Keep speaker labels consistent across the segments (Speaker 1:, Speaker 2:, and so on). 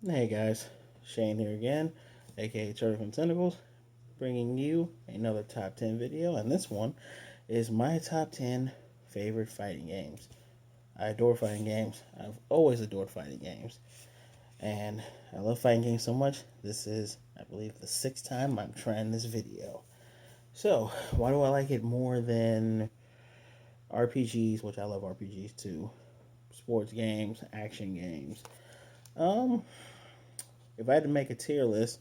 Speaker 1: Hey guys, Shane here again, aka Turtle from Tentacles, bringing you another top 10 video, and this one is my top 10 favorite fighting games. I adore fighting games. I've always adored fighting games, and I love fighting games so much. This is, I believe, the sixth time I'm trying this video. So, why do I like it more than RPGs, which I love RPGs too, sports games, action games? Um, if I had to make a tier list,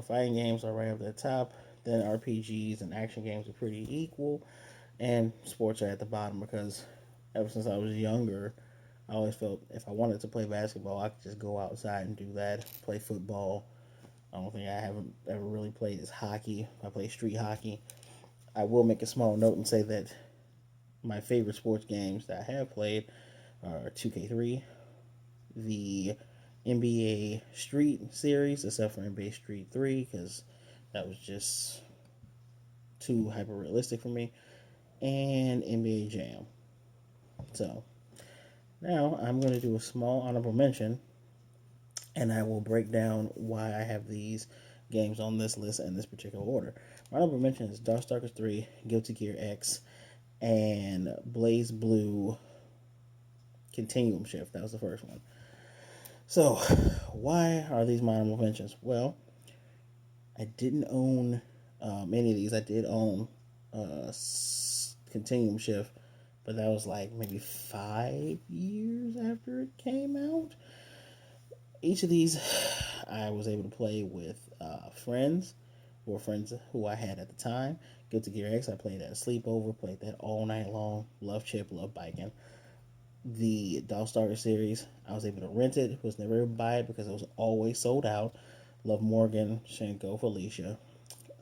Speaker 1: fighting games are right up at the top. Then RPGs and action games are pretty equal, and sports are at the bottom because ever since I was younger, I always felt if I wanted to play basketball, I could just go outside and do that. Play football. I don't think I haven't ever really played is hockey. I play street hockey. I will make a small note and say that my favorite sports games that I have played are 2K3, the NBA Street series, except for NBA Street 3, because that was just too hyper realistic for me, and NBA Jam. So now I'm going to do a small honorable mention, and I will break down why I have these games on this list in this particular order. My honorable mention is Darkstalkers 3, Guilty Gear X, and Blaze Blue Continuum Shift. That was the first one. So, why are these my honorable mentions? Well, I didn't own any of these. I did own Continuum Shift, but that was like maybe 5 years after it came out. Each of these I was able to play with friends or friends who I had at the time. Guilty Gear X, I played at a sleepover, played that all night long. Love Chip, love biking. The Darkstalker series, I was able to rent it, was never able to buy it because it was always sold out. Love Morgan, Shenko, Felicia.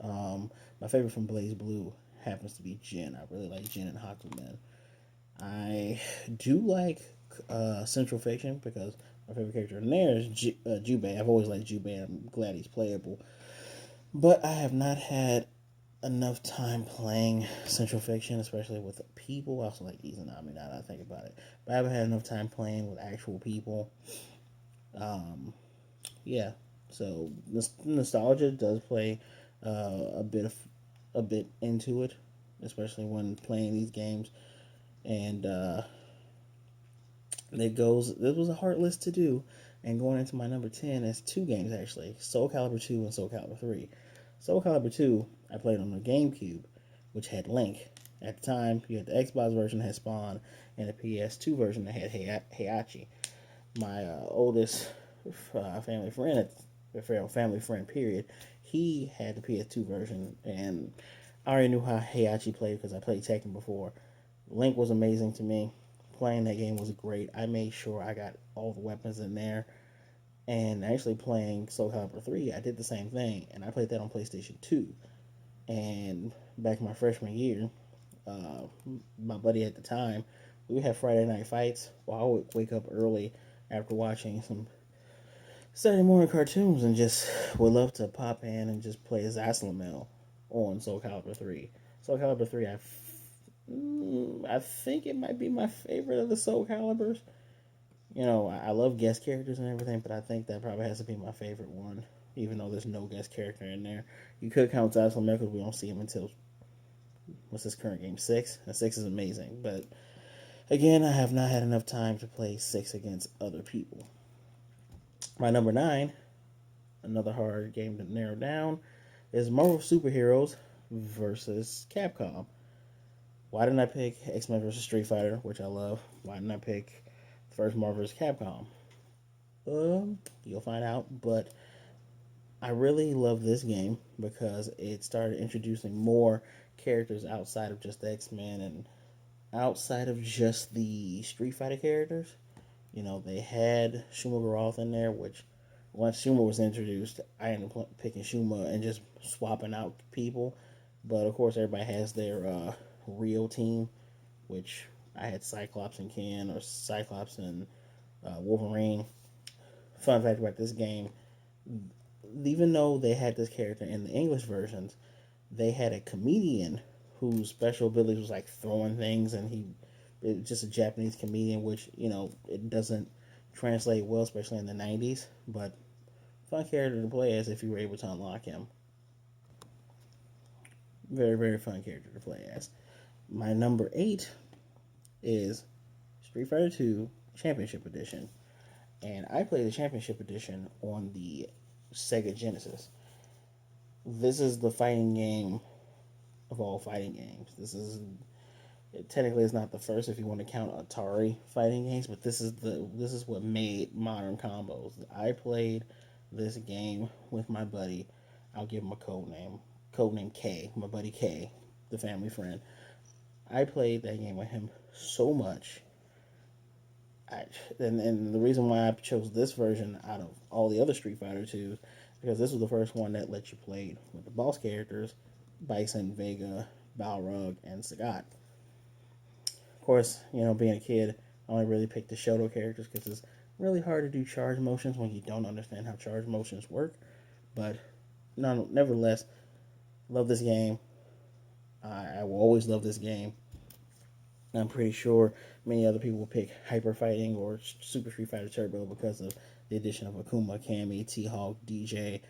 Speaker 1: My favorite from Blaze Blue happens to be Jin. I really like Jin and Hakumen. I do like Central Fiction because my favorite character in there is Jubei. I've always liked Jubei. I'm glad he's playable. But I have not had enough time playing Central Fiction, especially with people. I also like Izanami now that I think about it. But I haven't had enough time playing with actual people. Um, yeah, so nostalgia does play a bit into it, especially when playing these games. And this was a hard list to do. And going into my number 10 is two games actually, Soul Calibur 2 and Soul Calibur 3. Soul Calibur 2 I played on the GameCube, which had Link. At the time, you had the Xbox version that had Spawn, and the PS2 version that had Heihachi. My oldest family friend, family friend period, he had the PS2 version, and I already knew how Heihachi played because I played Tekken before. Link was amazing to me. Playing that game was great. I made sure I got all the weapons in there. And actually playing Soul Calibur 3, I did the same thing. And I played that on PlayStation 2. And back in my freshman year, uh, my buddy at the time, we would have Friday night fights. Well, I would wake up early after watching some Saturday morning cartoons and just would love to pop in and just play as Aslamel on Soul Calibur 3. Soul Calibur 3, I think it might be my favorite of the Soul Calibers. I love guest characters and everything, but I think that probably has to be my favorite one, even though there's no guest character in there. You could count Aslamel because we don't see him until, what's this current game, 6? And 6 is amazing, but again, I have not had enough time to play 6 against other people. My number 9, another hard game to narrow down, is Marvel Superheroes versus Capcom. Why didn't I pick X-Men versus Street Fighter, which I love? Why didn't I pick first Marvel vs. Capcom? You'll find out, but I really love this game because it started introducing more characters outside of just the X-Men and outside of just the Street Fighter characters. They had Shuma Garoth in there, which once Shuma was introduced, I ended up picking Shuma and just swapping out people. But of course, everybody has their real team, which I had Cyclops and Ken, or Cyclops and Wolverine. Fun fact about this game: even though they had this character in the English versions, they had a comedian whose special ability was like throwing things, and it was just a Japanese comedian, which it doesn't translate well, especially in the '90s. But fun character to play as if you were able to unlock him. Very, very fun character to play as. My number 8 is Street Fighter 2 Championship Edition. And I played the Championship Edition on the Sega Genesis. This is the fighting game of all fighting games. Technically it's not the first if you want to count Atari fighting games, but this is what made modern combos. I played this game with my buddy. I'll give him a code name K, my buddy K, the family friend. I played that game with him so much. And the reason why I chose this version out of all the other Street Fighter 2s, because this was the first one that let you play with the boss characters, Bison, Vega, Balrog, and Sagat. Of course, being a kid, I only really picked the Shoto characters because it's really hard to do charge motions when you don't understand how charge motions work. But nevertheless, love this game. I will always love this game. I'm pretty sure many other people will pick Hyper Fighting or Super Street Fighter Turbo because of the addition of Akuma, Cammy, T-Hawk, DJ,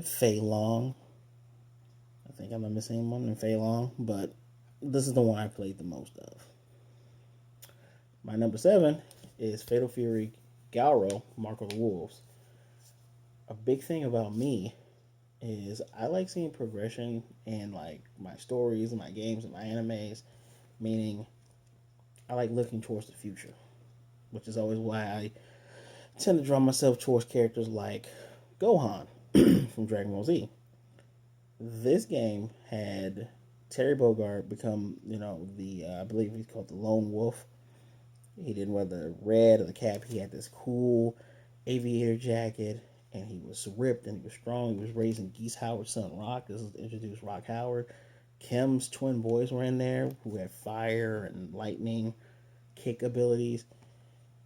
Speaker 1: Fei Long. I think I'm not missing one in Fei Long, but this is the one I played the most of. My number 7 is Fatal Fury Gaoro, Mark of the Wolves. A big thing about me is I like seeing progression in like my stories and my games and my animes, meaning I like looking towards the future, which is always why I tend to draw myself towards characters like Gohan from Dragon Ball Z. This game had Terry Bogard become, I believe he's called the Lone Wolf. He didn't wear the red or the cap. He had this cool aviator jacket, and he was ripped and he was strong. He was raised in Geese Howard's son, Rock. This is introduced Rock Howard. Kim's twin boys were in there who had fire and lightning kick abilities.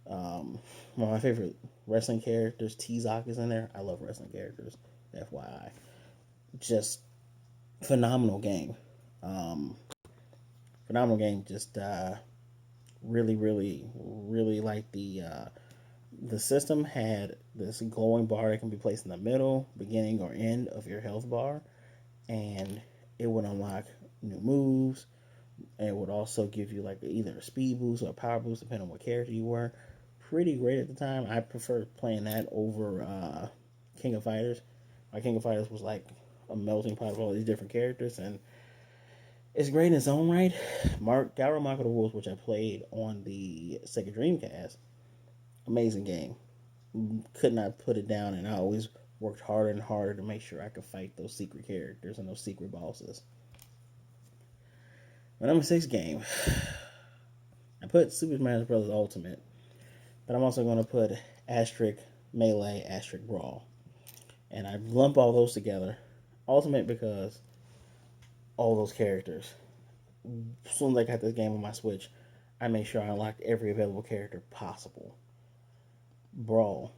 Speaker 1: One of my favorite wrestling characters, T-Zock, is in there. I love wrestling characters, FYI. Just phenomenal game. Phenomenal game. Just really, really, really like the system had this glowing bar that can be placed in the middle, beginning, or end of your health bar, and it would unlock new moves. And it would also give you like either a speed boost or a power boost, depending on what character you were. Pretty great at the time. I preferred playing that over King of Fighters. My King of Fighters was like a melting pot of all these different characters, and it's great in its own right. Gaoro Mark of the Wolves, which I played on the Sega Dreamcast, amazing game. Could not put it down, and I always worked harder and harder to make sure I could fight those secret characters and those secret bosses. My number 6 game, I put Super Smash Bros. Ultimate, but I'm also going to put Asterisk Melee, Asterisk Brawl. And I lump all those together. Ultimate because all those characters. As soon as I got this game on my Switch, I made sure I unlocked every available character possible. Brawl,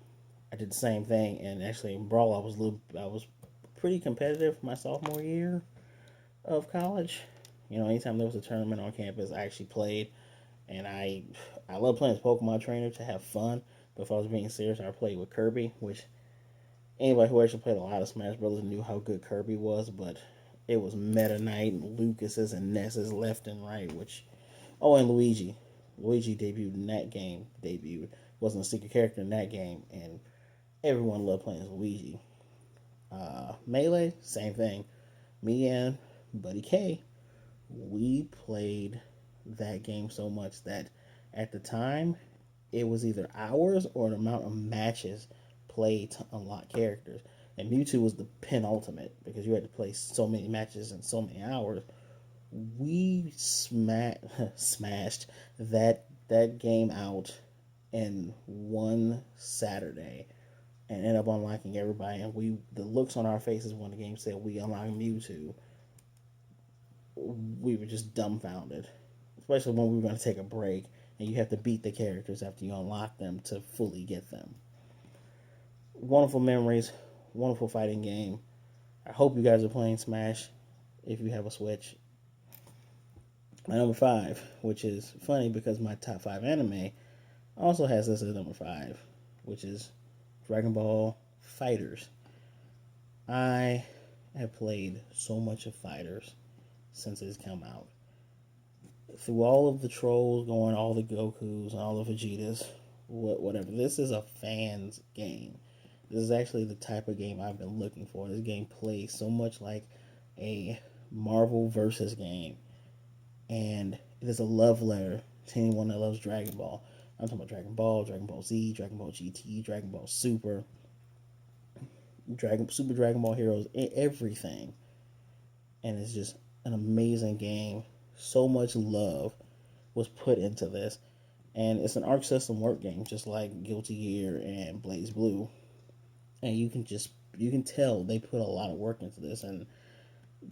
Speaker 1: I did the same thing, and actually in Brawl I was pretty competitive my sophomore year of college. Anytime there was a tournament on campus, I actually played, and I love playing as Pokemon trainer to have fun. But if I was being serious, I played with Kirby, which anybody who actually played a lot of Smash Brothers knew how good Kirby was. But it was Meta Knight and Lucas's and Ness's left and right, and Luigi. Luigi debuted in that game. Wasn't a secret character in that game, and everyone loved playing as Luigi. Melee, same thing. Me and Buddy K, we played that game so much that at the time it was either hours or an amount of matches played to unlock characters. And Mewtwo was the penultimate because you had to play so many matches in so many hours. We smashed that game out in one Saturday and ended up unlocking everybody. And the looks on our faces when the game said we unlocked Mewtwo, we were just dumbfounded. Especially when we were going to take a break and you have to beat the characters after you unlock them to fully get them. Wonderful memories, wonderful fighting game. I hope you guys are playing Smash if you have a Switch. My number 5, which is funny because my top 5 anime also has this as number 5, which is Dragon Ball Fighters. I have played so much of Fighters since it's come out. Through all of the trolls going, all the Gokus and all the Vegetas, whatever. This is a fan's game. This is actually the type of game I've been looking for. This game plays so much like a Marvel versus game, and it is a love letter to anyone that loves Dragon Ball. I'm talking about Dragon Ball, Dragon Ball Z, Dragon Ball GT, Dragon Ball Super, Dragon Ball Heroes, everything. And it's just an amazing game. So much love was put into this, and it's an Arc System work game, just like Guilty Gear and Blaze Blue. And you can tell they put a lot of work into this, and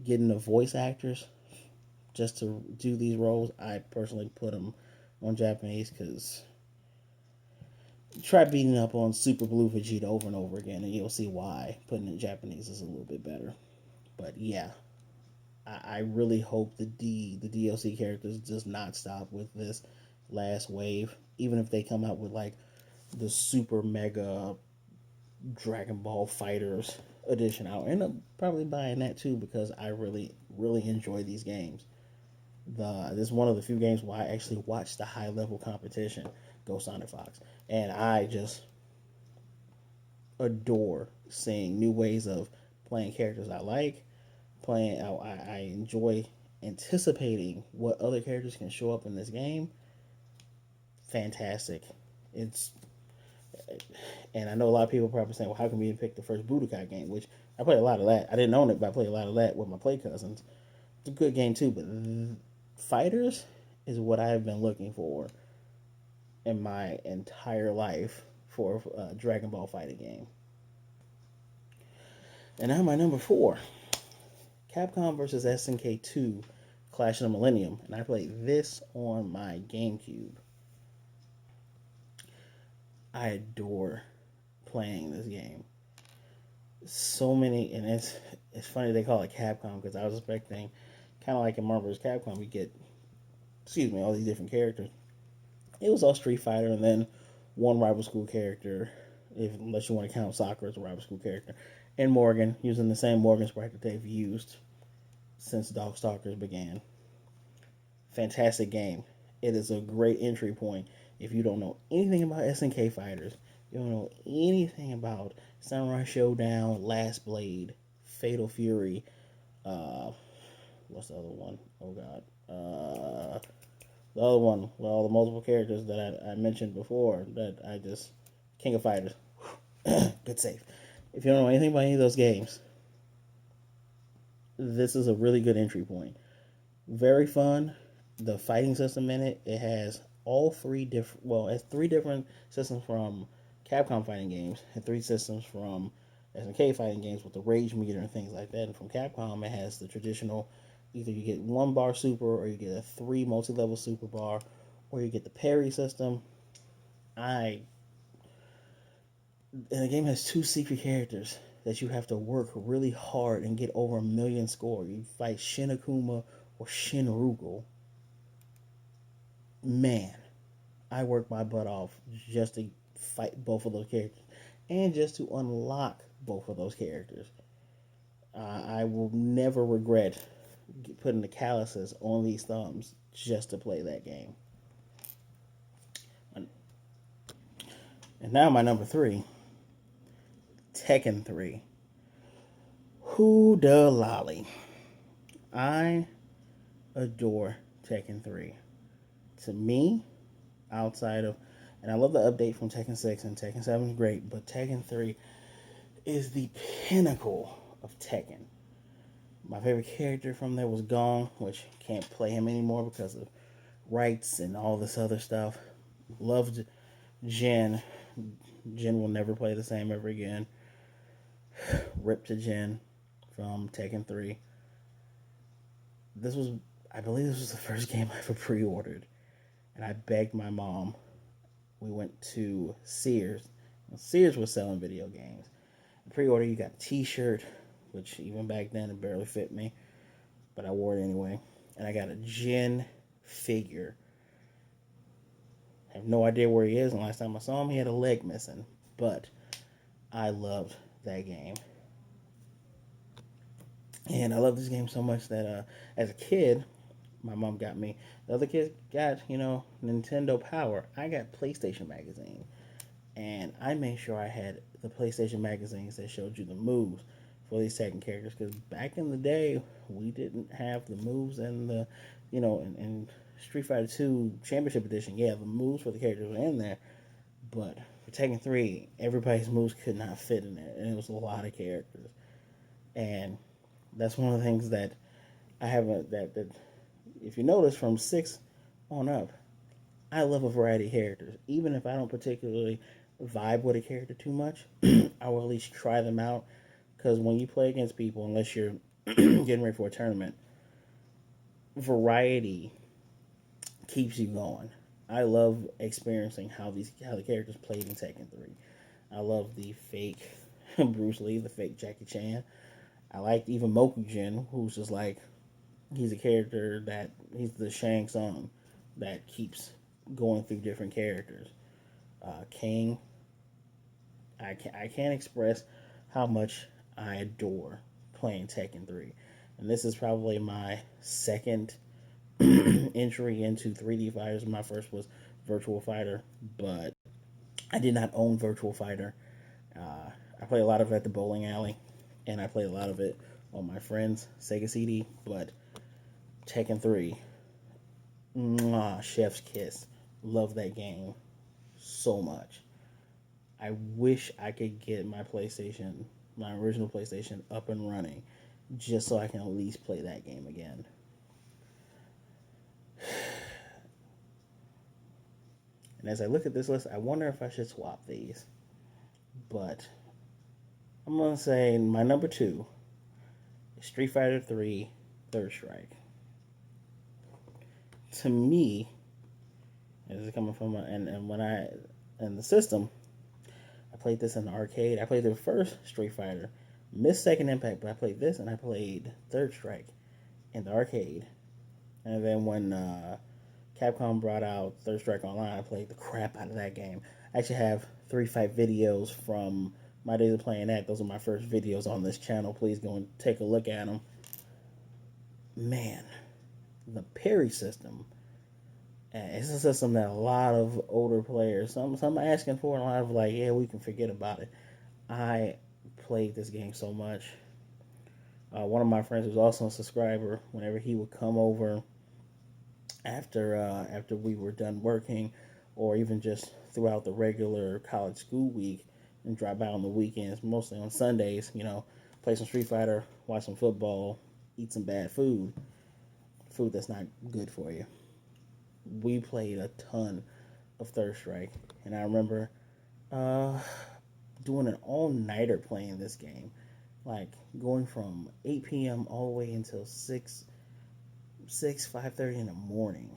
Speaker 1: getting the voice actors just to do these roles. I personally put them on Japanese because try beating up on Super Blue Vegeta over and over again, and you'll see why putting it in Japanese is a little bit better. But yeah, I really hope the DLC characters does not stop with this last wave. Even if they come out with like the super mega Dragon Ball Fighters edition, I'll end up probably buying that too because I really enjoy these games. This is one of the few games where I actually watch the high level competition go Sonic Fox, and I just adore seeing new ways of playing characters I like. I enjoy anticipating what other characters can show up in this game. Fantastic. It's and I know a lot of people probably saying, "Well, how come you didn't pick the first Budokai game?" Which I played a lot of that. I didn't own it, but I played a lot of that with my play cousins. It's a good game too, but Fighters is what I have been looking for in my entire life for a Dragon Ball fighting game. And now my number 4, Capcom versus SNK 2, Clash of the Millennium, and I played this on my GameCube. I adore playing this game. So many, and it's funny they call it Capcom because I was expecting, kind of like in Marvel vs. Capcom, we get, all these different characters. It was all Street Fighter, and then one rival school character, unless you want to count Sakura as a rival school character, and Morgan, using the same Morgan sprite that they've used since Darkstalkers began. Fantastic game. It is a great entry point if you don't know anything about SNK fighters. You don't know anything about Samurai Showdown, Last Blade, Fatal Fury. What's the other one? Oh God. The other one with all the multiple characters that I mentioned before that I just King of Fighters. Good save. If you don't know anything about any of those games, this is a really good entry point. Very fun. The fighting system in it, it has all three different. Well, it has three different systems from Capcom fighting games and three systems from SNK fighting games with the rage meter and things like that. And from Capcom, it has the traditional. Either you get one bar super, or you get a 3 multi-level super bar, or you get the parry system. And the game has 2 secret characters that you have to work really hard and get over 1,000,000 score. You fight Shin Akuma or Shin Rugal. Man, I worked my butt off just to fight both of those characters and just to unlock both of those characters. I will never regret putting the calluses on these thumbs just to play that game. And now my number 3, Tekken 3. Who da lolly. I adore Tekken 3. To me, outside of, and I love the update from Tekken 6, and Tekken 7 is great, but Tekken 3 is the pinnacle of Tekken. My favorite character from there was Gong, which can't play him anymore because of rights and all this other stuff. Loved Jin. Jin will never play the same ever again. Rip to Jin from Tekken 3. I believe this was the first game I ever pre-ordered. And I begged my mom. We went to Sears. Sears was selling video games. Pre-order, you got a t-shirt, which even back then it barely fit me, but I wore it anyway. And I got a Jin figure. I have no idea where he is, and last time I saw him, he had a leg missing. But I loved that game. And I love this game so much that as a kid, my mom got me. The other kids got, Nintendo Power. I got PlayStation Magazine. And I made sure I had the PlayStation magazines that showed you the moves for these second characters. Because back in the day, we didn't have the moves and the, in Street Fighter 2 Championship Edition, yeah, the moves for the characters were in there. But for Tekken 3, everybody's moves could not fit in there. And it was a lot of characters. And that's one of the things that I haven't, that if you notice from 6 on up, I love a variety of characters. Even if I don't particularly vibe with a character too much, I will at least try them out. Because when you play against people, unless you're getting ready for a tournament, variety keeps you going. I love experiencing how the characters played in Tekken 3. I love the fake Bruce Lee, the fake Jackie Chan. I liked even Mokujin, who's just like he's a character that he's the Shang Tsung that keeps going through different characters. King, I can't express how much I adore playing Tekken 3. And this is probably my second entry into 3D fighters. My first was Virtual Fighter, but I did not own Virtual Fighter. I played a lot of it at the bowling alley, and I played a lot of it on my friend's Sega CD. But Tekken 3, mwah, chef's kiss. Love that game so much. I wish I could get my original PlayStation, up and running, just so I can at least play that game again. And as I look at this list, I wonder if I should swap these. But I'm gonna say my number 2 is Street Fighter 3 Third Strike. To me, this is coming from and when I in the system, I played this in the arcade. I played the first Street Fighter, missed Second Impact, but I played this and I played Third Strike in the arcade. And then when Capcom brought out Third Strike Online, I played the crap out of that game. I actually have 3 fight videos from my days of playing that. Those are my first videos on this channel. Please go and take a look at them. Man, the parry system. It's a system that a lot of older players, some asking for, and a lot of like, yeah, we can forget about it. I played this game so much. One of my friends was also a subscriber. Whenever he would come over after we were done working, or even just throughout the regular college school week, and drop by on the weekends, mostly on Sundays, play some Street Fighter, watch some football, eat some bad food that's not good for you. We played a ton of Third Strike, and I remember doing an all-nighter playing this game, like going from 8 p.m. all the way until 5:30 in the morning.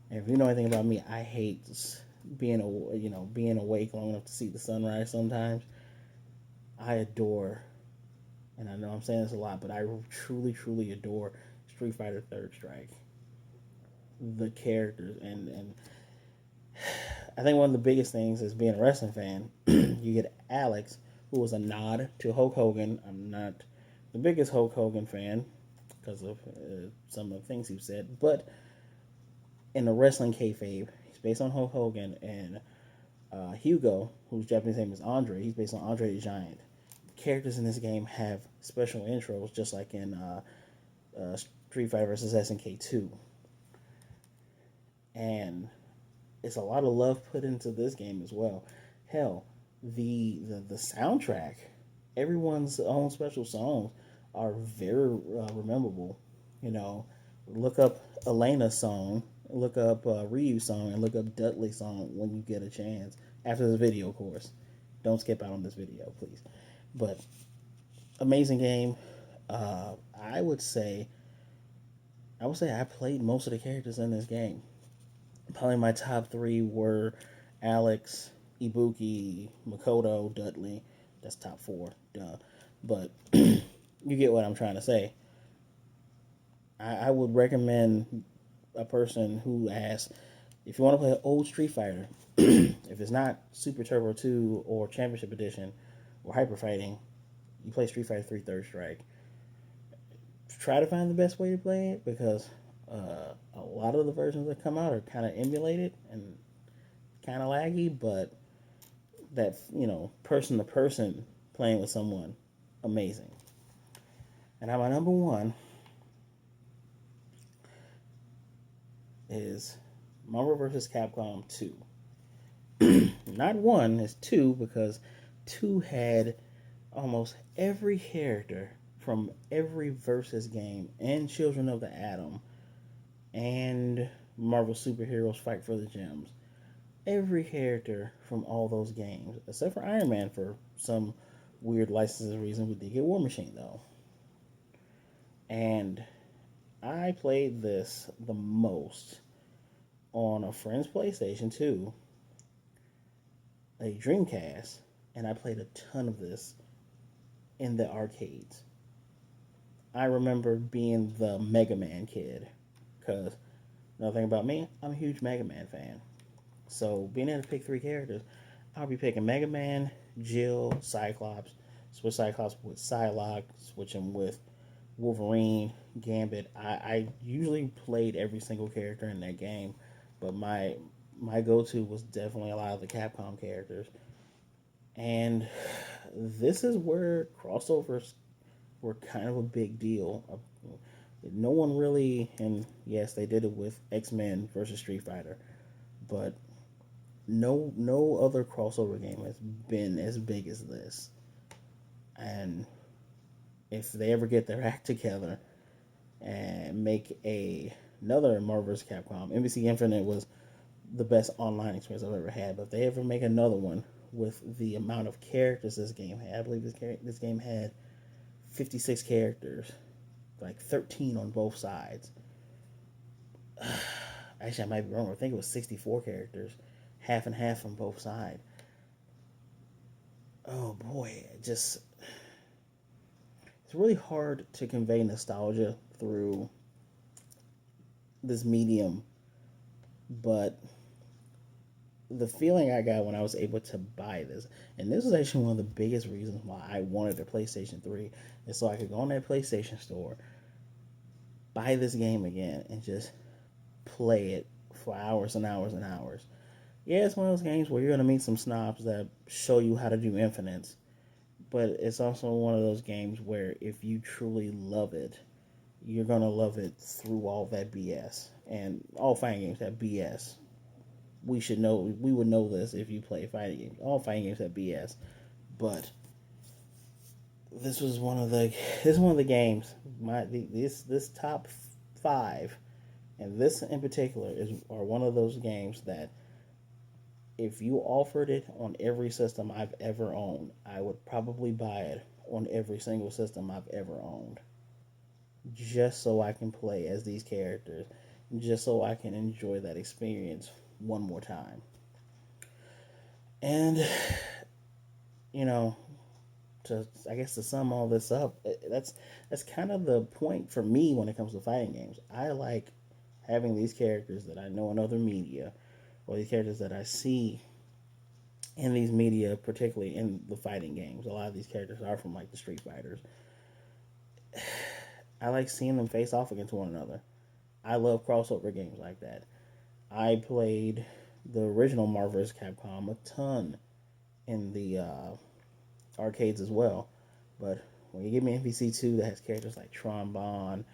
Speaker 1: And if you know anything about me, I hate being awake long enough to see the sunrise. Sometimes I adore, and I know I'm saying this a lot, but I truly, truly adore Street Fighter Third Strike. The characters and I think one of the biggest things is being a wrestling fan. You get Alex, who was a nod to Hulk Hogan. I'm not the biggest Hulk Hogan fan because of some of the things he said, but in the wrestling kayfabe, he's based on Hulk Hogan, and Hugo, whose Japanese name is Andre, he's based on Andre the Giant. Characters in this game have special intros, just like in Street Fighter vs. SNK 2. And it's a lot of love put into this game as well. Hell, the soundtrack, everyone's own special songs are very rememberable. Look up Elena's song, look up Ryu's song, and look up Dudley's song when you get a chance after the video, of course. Don't skip out on this video, please. But amazing game. I would say I played most of the characters in this game. Probably my top 3 were Alex, Ibuki, Makoto, Dudley. That's top 4, duh. But you get what I'm trying to say. I would recommend a person who has If you want to play an old Street Fighter, if it's not Super Turbo 2 or Championship Edition or Hyper Fighting, you play Street Fighter 3 Third Strike. Try to find the best way to play it because a lot of the versions that come out are kind of emulated and kind of laggy, but that, person to person playing with someone, amazing. And now my number one is Marvel vs. Capcom 2. Not one, it's two, because two had almost every character from every Versus game and Children of the Atom and Marvel Superheroes Fight for the Gems. Every character from all those games, except for Iron Man for some weird licensing reason. We did get War Machine though. And I played this the most on a friend's PlayStation 2, a Dreamcast, and I played a ton of this in the arcades. I remember being the Mega Man kid, because another thing about me, I'm a huge Mega Man fan. So being able to pick three characters, I'll be picking Mega Man, Jill, Cyclops, switch Cyclops with Psylocke, switch him with Wolverine, Gambit. I usually played every single character in that game, but my go to was definitely a lot of the Capcom characters. And this is where crossovers were kind of a big deal. No one really, and yes, they did it with X-Men versus Street Fighter, but no other crossover game has been as big as this. And if they ever get their act together and make another Marvel vs. Capcom, NBC Infinite was the best online experience I've ever had. But if they ever make another one with the amount of characters this game had, I believe this game had 56 characters, like 13 on both sides. Actually, I might be wrong. I think it was 64 characters, half and half on both sides. Oh boy, it's really hard to convey nostalgia through this medium, but the feeling I got when I was able to buy this, and this was actually one of the biggest reasons why I wanted a PlayStation 3, is so I could go on that PlayStation store, buy this game again, and just play it for hours and hours and hours. Yeah, it's one of those games where you're going to meet some snobs that show you how to do infinites, but it's also one of those games where if you truly love it, you're going to love it through all that BS. And all fighting games have BS. We would know this if you play fighting games. All fighting games have BS. But this is one of the games, this top 5, and this in particular are one of those games that if you offered it on every system I've ever owned, I would probably buy it on every single system I've ever owned. Just so I can play as these characters, just so I can enjoy that experience one more time. And, you know, to sum all this up, that's kind of the point for me when it comes to fighting games. I like having these characters that I know in other media, or these characters that I see in these media, particularly in the fighting games. A lot of these characters are from like the Street Fighters. I like seeing them face off against one another. I love crossover games like that. I played the original Marvel vs. Capcom a ton in the arcades as well. But when you give me MVC2 that has characters like Trombone,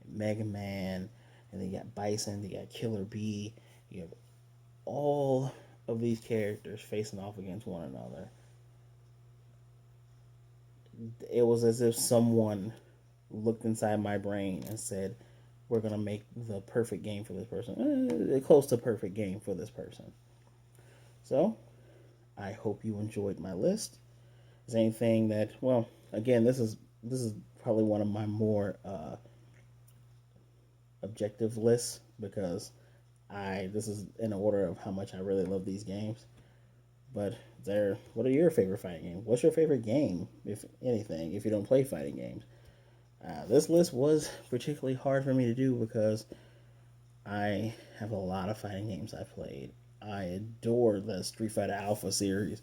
Speaker 1: Mega Man, and then you got Bison, you got Killer Bee, you have all of these characters facing off against one another. It was as if someone looked inside my brain and said, we're going to make the perfect game for this person. Close to perfect game for this person. So, I hope you enjoyed my list. Is anything that, well, again, this is probably one of my more objective lists, because this is in order of how much I really love these games. But what are your favorite fighting games? What's your favorite game, if anything, if you don't play fighting games? This list was particularly hard for me to do because I have a lot of fighting games I played. I adore the Street Fighter Alpha series,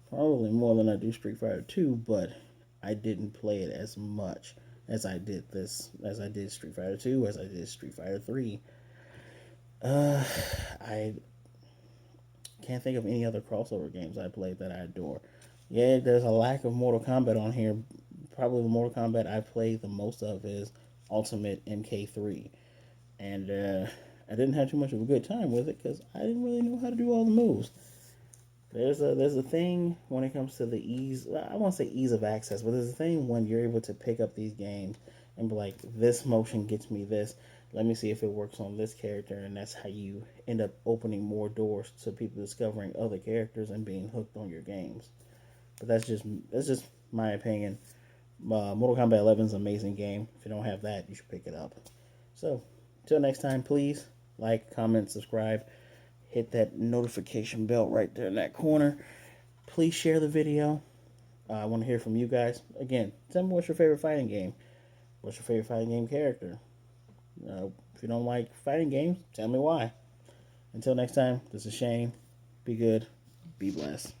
Speaker 1: probably more than I do Street Fighter 2, but I didn't play it as much as I did Street Fighter 2, as I did Street Fighter 3. I can't think of any other crossover games I played that I adore. Yeah, there's a lack of Mortal Kombat on here. Probably the Mortal Kombat I played the most of is Ultimate MK3. And I didn't have too much of a good time with it because I didn't really know how to do all the moves. There's a thing when it comes to the ease. I won't say ease of access, but there's a thing when you're able to pick up these games and be like, this motion gets me this. Let me see if it works on this character, and that's how you end up opening more doors to people discovering other characters and being hooked on your games. But that's just my opinion. Mortal Kombat 11 is an amazing game. If you don't have that, you should pick it up. So, until next time, please like, comment, subscribe, hit that notification bell right there in that corner. Please share the video. I want to hear from you guys. Again, tell me what's your favorite fighting game. What's your favorite fighting game character? If you don't like fighting games, tell me why. Until next time, this is Shane. Be good. Be blessed.